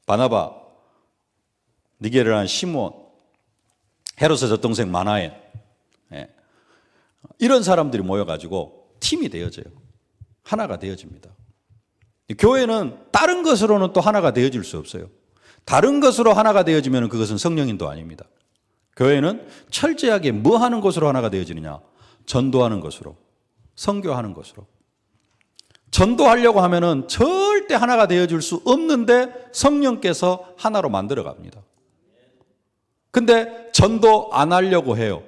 Speaker 1: 바나바, 니게르한 시몬, 헤롯의 젖동생 마나엔, 이런 사람들이 모여가지고 팀이 되어져요. 하나가 되어집니다. 교회는 다른 것으로는 또 하나가 되어질 수 없어요. 다른 것으로 하나가 되어지면 그것은 성령인도 아닙니다. 교회는 철저하게 뭐 하는 것으로 하나가 되어지느냐? 전도하는 것으로, 선교하는 것으로. 전도하려고 하면은 절대 하나가 되어줄 수 없는데 성령께서 하나로 만들어 갑니다. 근데 전도 안 하려고 해요.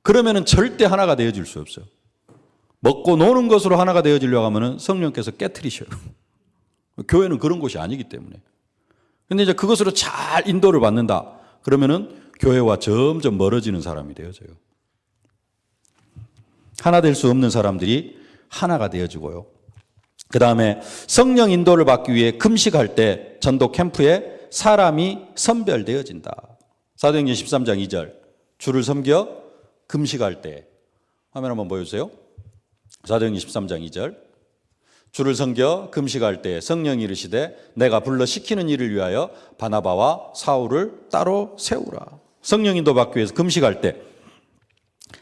Speaker 1: 그러면은 절대 하나가 되어줄 수 없어요. 먹고 노는 것으로 하나가 되어지려고 하면은 성령께서 깨트리셔요. 교회는 그런 곳이 아니기 때문에. 근데 이제 그것으로 잘 인도를 받는다. 그러면은 교회와 점점 멀어지는 사람이 되어져요. 하나 될 수 없는 사람들이 하나가 되어지고요. 그 다음에 성령 인도를 받기 위해 금식할 때 전도 캠프에 사람이 선별되어진다. 사도행전 13장 2절, 주를 섬겨 금식할 때. 화면 한번 보여주세요. 사도행전 13장 2절, 주를 섬겨 금식할 때 성령이 이르시되 내가 불러 시키는 일을 위하여 바나바와 사울을 따로 세우라. 성령 인도 받기 위해서 금식할 때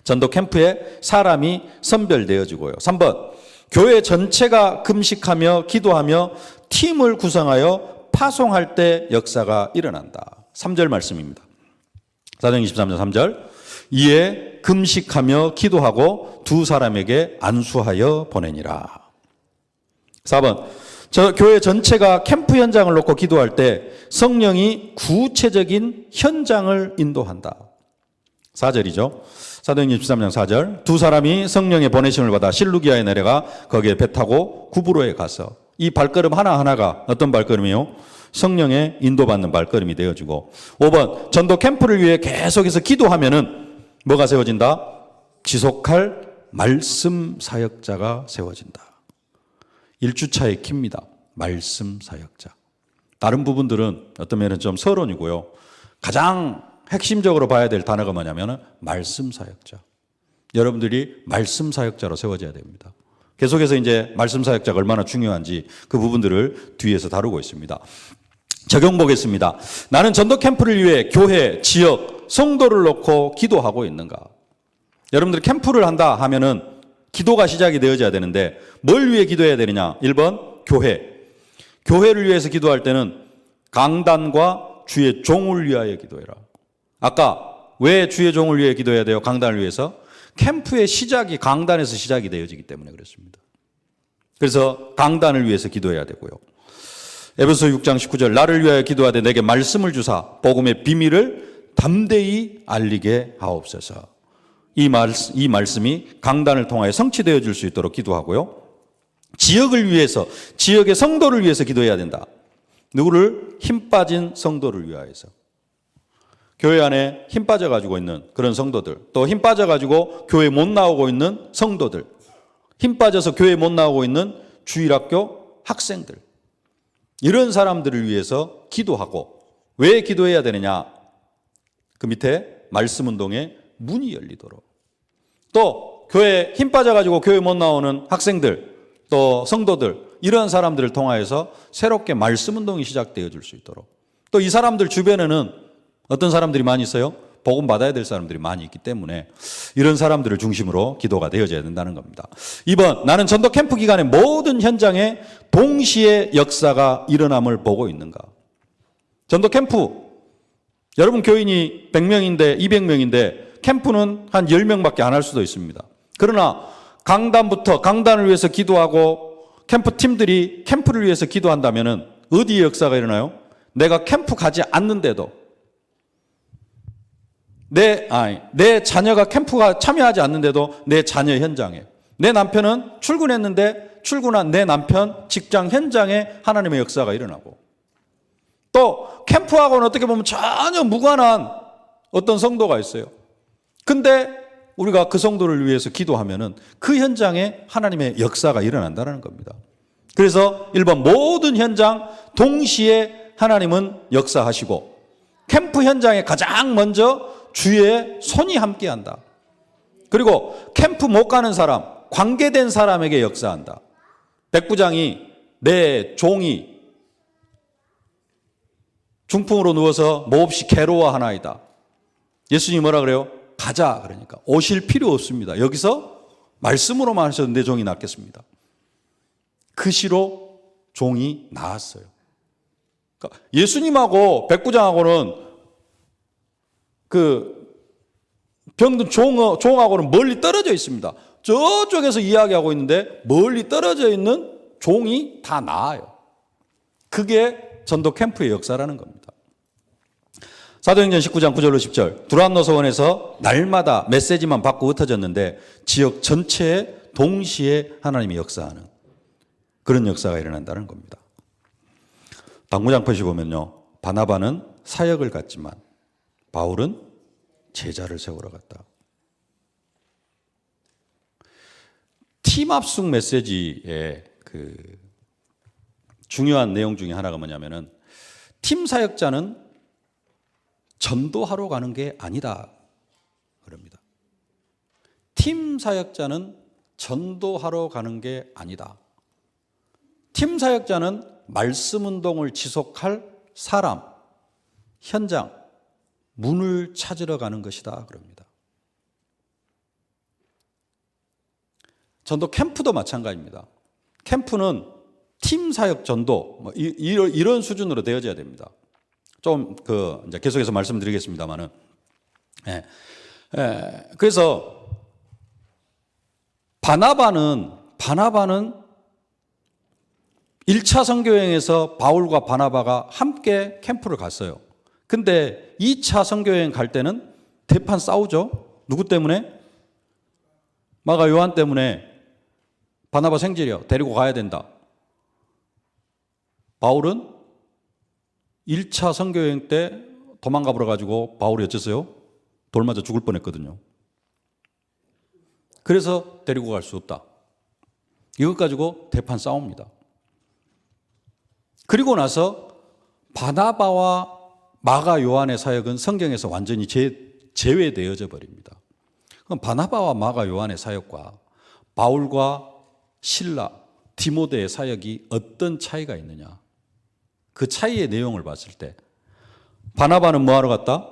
Speaker 1: 전도 캠프에 사람이 선별되어지고요. 3번, 교회 전체가 금식하며 기도하며 팀을 구성하여 파송할 때 역사가 일어난다. 3절 말씀입니다. 사도행전 23장 3절. 이에 금식하며 기도하고 두 사람에게 안수하여 보내니라. 4번, 교회 전체가 캠프 현장을 놓고 기도할 때 성령이 구체적인 현장을 인도한다. 4절이죠. 사도행전 23장 4절. 두 사람이 성령의 보내심을 받아 실루기아에 내려가 거기에 배 타고 구브로에 가서, 이 발걸음 하나하나가 어떤 발걸음이요? 성령의 인도받는 발걸음이 되어지고. 5번, 전도 캠프를 위해 계속해서 기도하면은 뭐가 세워진다? 지속할 말씀 사역자가 세워진다. 1주차의 키입니다. 말씀 사역자. 다른 부분들은 어떤 면은 좀 서론이고요. 가장 핵심적으로 봐야 될 단어가 뭐냐면 말씀 사역자. 여러분들이 말씀 사역자로 세워져야 됩니다. 계속해서 이제 말씀 사역자가 얼마나 중요한지 그 부분들을 뒤에서 다루고 있습니다. 적용 보겠습니다. 나는 전도 캠프를 위해 교회, 지역, 성도를 놓고 기도하고 있는가? 여러분들이 캠프를 한다 하면은 기도가 시작이 되어져야 되는데 뭘 위해 기도해야 되느냐? 1번, 교회. 교회를 위해서 기도할 때는 강단과 주의 종을 위하여 기도해라. 아까 왜 주의 종을 위해 기도해야 돼요? 강단을 위해서? 캠프의 시작이 강단에서 시작이 되어지기 때문에 그렇습니다. 그래서 강단을 위해서 기도해야 되고요. 에베소 6장 19절. 나를 위하여 기도하되 내게 말씀을 주사 복음의 비밀을 담대히 알리게 하옵소서. 이 말씀이 강단을 통하여 성취되어질 수 있도록 기도하고요. 지역을 위해서, 지역의 성도를 위해서 기도해야 된다. 누구를? 힘 빠진 성도를 위하여서. 교회 안에 힘 빠져가지고 있는 그런 성도들, 또 힘 빠져가지고 교회 못 나오고 있는 성도들, 힘 빠져서 교회 못 나오고 있는 주일학교 학생들, 이런 사람들을 위해서 기도하고. 왜 기도해야 되느냐? 그 밑에 말씀 운동에 문이 열리도록. 또 교회 힘 빠져가지고 교회 못 나오는 학생들, 또 성도들, 이런 사람들을 통하여서 새롭게 말씀 운동이 시작되어 줄 수 있도록. 또 이 사람들 주변에는 어떤 사람들이 많이 있어요? 복음 받아야 될 사람들이 많이 있기 때문에 이런 사람들을 중심으로 기도가 되어져야 된다는 겁니다. 2번, 나는 전도 캠프 기간의 모든 현장에 동시에 역사가 일어남을 보고 있는가? 전도 캠프, 여러분 교인이 100명인데 200명인데 캠프는 한 10명밖에 안 할 수도 있습니다. 그러나 강단을 위해서 기도하고 캠프 팀들이 캠프를 위해서 기도한다면 어디에 역사가 일어나요? 내가 캠프 가지 않는데도, 내 자녀가 캠프가 참여하지 않는데도 내 자녀 현장에, 내 남편은 출근했는데 출근한 내 남편 직장 현장에 하나님의 역사가 일어나고, 또 캠프하고는 어떻게 보면 전혀 무관한 어떤 성도가 있어요. 근데 우리가 그 성도를 위해서 기도하면은 그 현장에 하나님의 역사가 일어난다는 겁니다. 그래서 1번, 모든 현장 동시에 하나님은 역사하시고, 캠프 현장에 가장 먼저 주의 손이 함께한다. 그리고 캠프 못 가는 사람, 관계된 사람에게 역사한다. 백부장이 내 종이 중풍으로 누워서 몹시 괴로워하나이다. 예수님이 뭐라 그래요? 가자. 그러니까 오실 필요 없습니다. 여기서 말씀으로만 하셔도 내 종이 낫겠습니다. 그 시로 종이 나았어요. 그러니까 예수님하고 백부장하고는 그 병든 종하고는 멀리 떨어져 있습니다. 저쪽에서 이야기하고 있는데 멀리 떨어져 있는 종이 다 나아요. 그게 전도 캠프의 역사라는 겁니다. 사도행전 19장 9절로 10절. 두란노서원에서 날마다 메시지만 받고 흩어졌는데 지역 전체에 동시에 하나님이 역사하는 그런 역사가 일어난다는 겁니다. 당구장 표시 보면요, 바나바는 사역을 갔지만 바울은 제자를 세우러 갔다. 팀 합숙 메시지의 그 중요한 내용 중에 하나가 뭐냐면은 팀 사역자는 전도하러 가는 게 아니다 그럽니다. 팀 사역자는 전도하러 가는 게 아니다. 팀 사역자는 말씀 운동을 지속할 사람, 현장, 문을 찾으러 가는 것이다 그럽니다. 전도 캠프도 마찬가지입니다. 캠프는 팀 사역 전도 이런 수준으로 되어져야 됩니다. 좀 이제 계속해서 말씀드리겠습니다만은, 그래서 바나바는 1차 선교여행에서 바울과 바나바가 함께 캠프를 갔어요. 근데 2차 선교여행 갈 때는 대판 싸우죠. 누구 때문에? 마가 요한 때문에. 바나바 생질이요. 데리고 가야 된다. 바울은 1차 선교여행 때 도망가 버려 가지고 바울이 어쨌어요? 돌 맞아 죽을 뻔했거든요. 그래서 데리고 갈 수 없다. 이것 가지고 대판 싸웁니다. 그리고 나서 바나바와 마가 요한의 사역은 성경에서 완전히 제외되어져 버립니다. 그럼 바나바와 마가 요한의 사역과 바울과 실라, 디모데의 사역이 어떤 차이가 있느냐? 그 차이의 내용을 봤을 때 바나바는 뭐 하러 갔다?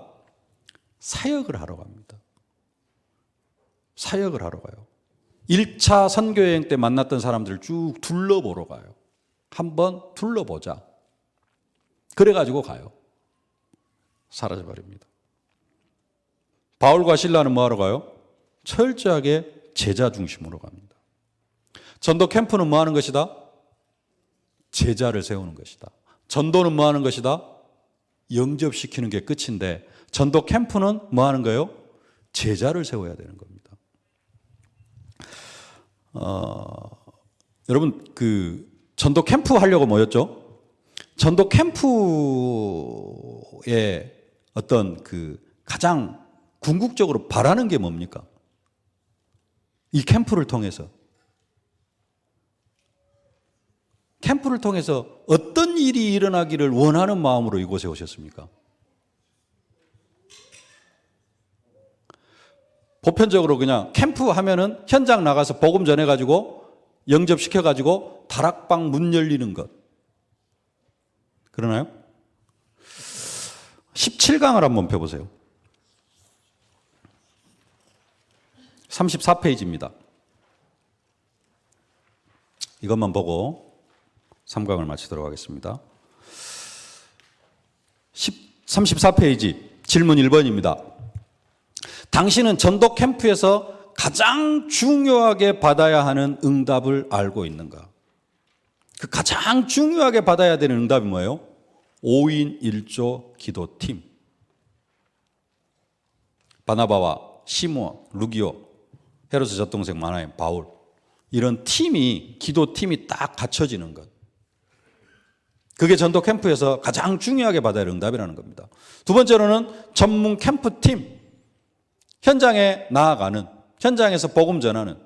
Speaker 1: 사역을 하러 갑니다. 사역을 하러 가요. 1차 선교여행 때 만났던 사람들을 쭉 둘러보러 가요. 한번 둘러보자. 그래가지고 가요. 사라져버립니다. 바울과 실라는 뭐 하러 가요? 철저하게 제자 중심으로 갑니다. 전도 캠프는 뭐 하는 것이다? 제자를 세우는 것이다. 전도는 뭐 하는 것이다? 영접시키는 게 끝인데 전도 캠프는 뭐 하는 거예요? 제자를 세워야 되는 겁니다. 여러분 전도 캠프 하려고 모였죠? 전도 캠프의 어떤 가장 궁극적으로 바라는 게 뭡니까? 이 캠프를 통해서 어떤 일이 일어나기를 원하는 마음으로 이곳에 오셨습니까? 보편적으로 그냥 캠프 하면은 현장 나가서 복음 전해가지고 영접시켜가지고 다락방 문 열리는 것. 그러나요? 17강을 한번 펴보세요. 34페이지입니다. 이것만 보고 3강을 마치도록 하겠습니다. 34페이지 질문 1번입니다. 당신은 전도 캠프에서 가장 중요하게 받아야 하는 응답을 알고 있는가? 그 가장 중요하게 받아야 되는 응답이 뭐예요? 5인 1조 기도팀. 바나바와 시므온, 루기오, 헤로스 젖동생 마나임, 바울 이런 팀이 기도팀이 딱 갖춰지는 것. 그게 전도 캠프에서 가장 중요하게 받아야 할 응답이라는 겁니다. 두 번째로는 전문 캠프팀. 현장에 나아가는, 현장에서 복음 전하는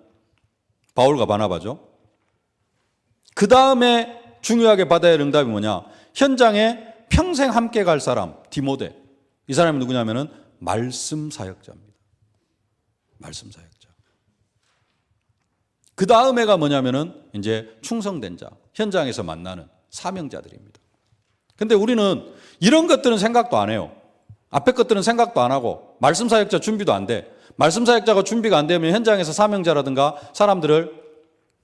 Speaker 1: 바울과 바나바죠. 그 다음에 중요하게 받아야 할 응답이 뭐냐? 현장에 평생 함께 갈 사람, 디모데. 이 사람이 누구냐면은 말씀 사역자입니다. 말씀 사역자. 그 다음에가 뭐냐면은 이제 충성된 자, 현장에서 만나는 사명자들입니다. 근데 우리는 이런 것들은 생각도 안 해요. 앞에 것들은 생각도 안 하고 말씀 사역자 준비도 안 돼. 말씀 사역자가 준비가 안 되면 현장에서 사명자라든가 사람들을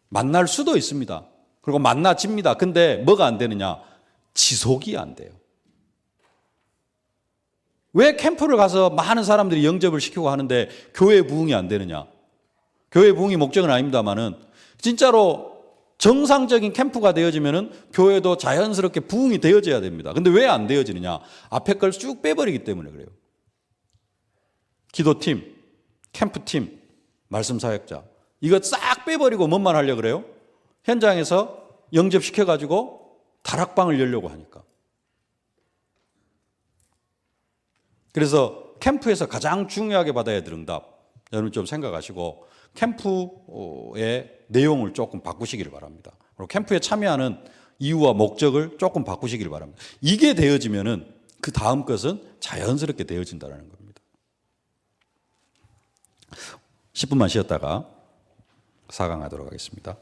Speaker 1: 만날 수도 있습니다. 그리고 만나집니다. 근데 뭐가 안 되느냐? 지속이 안 돼요. 왜 캠프를 가서 많은 사람들이 영접을 시키고 하는데 교회 부흥이 안 되느냐? 교회 부흥이 목적은 아닙니다만은 진짜로 정상적인 캠프가 되어지면은 교회도 자연스럽게 부흥이 되어져야 됩니다. 근데 왜 안 되어지느냐? 앞에 걸 쭉 빼버리기 때문에 그래요. 기도팀, 캠프팀, 말씀 사역자. 이거 싹 빼버리고 뭔만 하려고 그래요? 현장에서 영접시켜가지고 다락방을 열려고 하니까. 그래서 캠프에서 가장 중요하게 받아야 될 응답, 여러분 좀 생각하시고 캠프의 내용을 조금 바꾸시기를 바랍니다. 그리고 캠프에 참여하는 이유와 목적을 조금 바꾸시기를 바랍니다. 이게 되어지면은 그 다음 것은 자연스럽게 되어진다는 겁니다. 10분만 쉬었다가 4강 하도록 하겠습니다.